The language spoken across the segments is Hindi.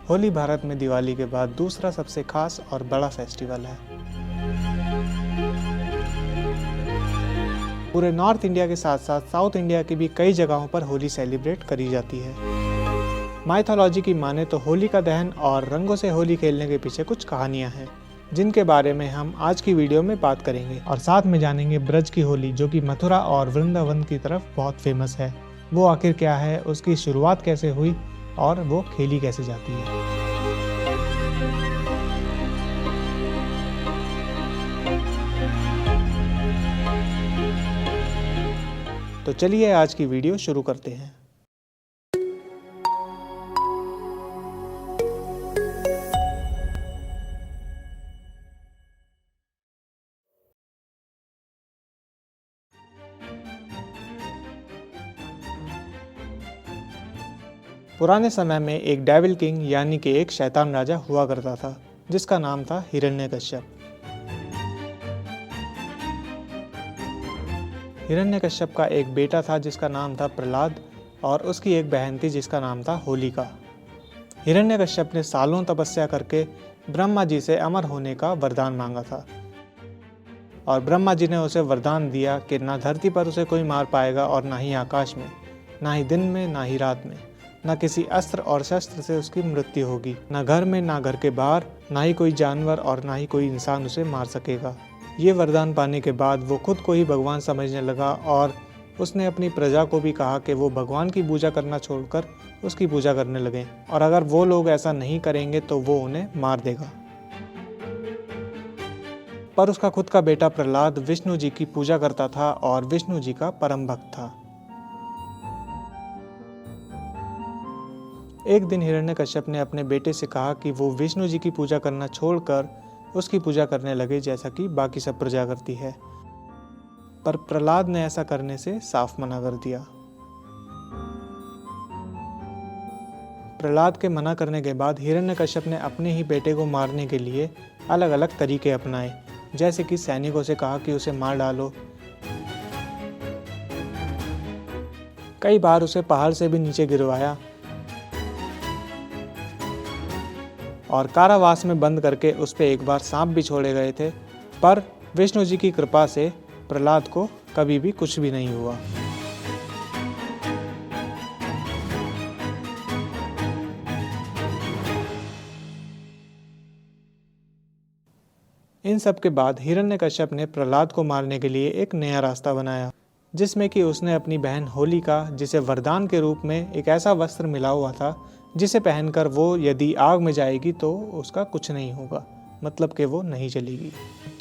होली भारत में दिवाली के बाद दूसरा सबसे खास और बड़ा फेस्टिवल है। पूरे नॉर्थ इंडिया के साथ साथ साउथ इंडिया की भी कई जगहों पर होली सेलिब्रेट करी जाती है। माइथोलॉजी की माने तो होली का दहन और रंगों से होली खेलने के पीछे कुछ कहानियां हैं, जिनके बारे में हम आज की वीडियो में बात करेंगे और साथ में जानेंगे ब्रज की होली, जो कि मथुरा और वृंदावन की तरफ बहुत फेमस है। वो आखिर क्या है, उसकी शुरुआत कैसे हुई और वो खेली कैसे जाती है। तो चलिए आज की वीडियो शुरू करते हैं। पुराने समय में एक डेविल किंग यानी कि एक शैतान राजा हुआ करता था, जिसका नाम था हिरण्यकश्यप। हिरण्यकश्यप का एक बेटा था जिसका नाम था प्रहलाद और उसकी एक बहन थी जिसका नाम था होलिका। हिरण्यकश्यप ने सालों तपस्या करके ब्रह्मा जी से अमर होने का वरदान मांगा था और ब्रह्मा जी ने उसे वरदान दिया कि ना धरती पर उसे कोई मार पाएगा और ना ही आकाश में, ना ही दिन में ना ही रात में, ना किसी अस्त्र और शस्त्र से उसकी मृत्यु होगी, ना घर में ना घर के बाहर, ना ही कोई जानवर और ना ही कोई इंसान उसे मार सकेगा। ये वरदान पाने के बाद वो खुद को ही भगवान समझने लगा और उसने अपनी प्रजा को भी कहा कि वो भगवान की पूजा करना छोड़कर उसकी पूजा करने लगे और अगर वो लोग ऐसा नहीं करेंगे तो वो उन्हें मार देगा। पर उसका खुद का बेटा प्रहलाद विष्णु जी की पूजा करता था और विष्णु जी का परम भक्त था। एक दिन हिरण्यकश्यप ने अपने बेटे से कहा कि वो विष्णु जी की पूजा करना छोड़कर उसकी पूजा करने लगे जैसा कि बाकी सब प्रजा करती है, पर प्रहलाद ने ऐसा करने से साफ मना कर दिया। प्रहलाद के मना करने के बाद हिरण्यकश्यप ने अपने ही बेटे को मारने के लिए अलग अलग तरीके अपनाए, जैसे कि सैनिकों से कहा कि उसे मार डालो, कई बार उसे पहाड़ से भी नीचे गिरवाया और कारावास में बंद करके उस पर एक बार सांप भी छोड़े गए थे, पर विष्णु जी की कृपा से प्रहलाद को कभी भी कुछ भी नहीं हुआ। इन सब के बाद हिरण्यकश्यप ने प्रहलाद को मारने के लिए एक नया रास्ता बनाया, जिसमें कि उसने अपनी बहन होलिका, जिसे वरदान के रूप में एक ऐसा वस्त्र मिला हुआ था जिसे पहनकर वो यदि आग में जाएगी तो उसका कुछ नहीं होगा, मतलब कि वो नहीं जलेगी।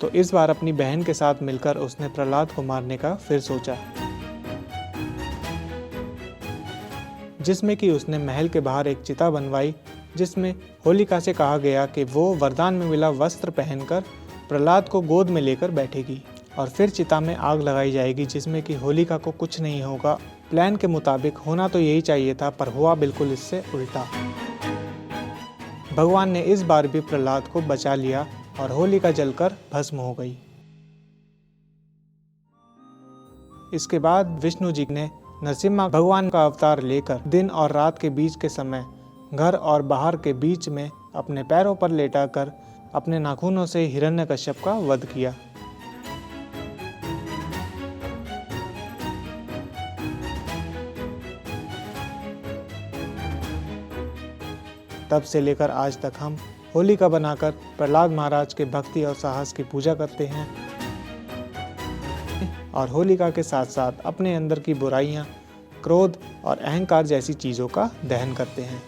तो इस बार अपनी बहन के साथ मिलकर उसने प्रहलाद को मारने का फिर सोचा, जिसमें कि उसने महल के बाहर एक चिता बनवाई, जिसमें होलिका से कहा गया कि वो वरदान में मिला वस्त्र पहनकर प्रहलाद को गोद में लेकर बैठेगी और फिर चिता में आग लगाई जाएगी, जिसमें कि होलिका को कुछ नहीं होगा। प्लान के मुताबिक होना तो यही चाहिए था, पर हुआ बिल्कुल इससे उल्टा। भगवान ने इस बार भी प्रहलाद को बचा लिया और होलिका जलकर भस्म हो गई। इसके बाद विष्णु जी ने नरसिम्हा भगवान का अवतार लेकर दिन और रात के बीच के समय घर और बाहर के बीच में अपने पैरों पर लेटाकर अपने नाखूनों से हिरण्यकश्यप का वध किया। तब से लेकर आज तक हम होलिका बनाकर प्रहलाद महाराज के भक्ति और साहस की पूजा करते हैं और होलिका के साथ साथ अपने अंदर की बुराइयां, क्रोध और अहंकार जैसी चीज़ों का दहन करते हैं।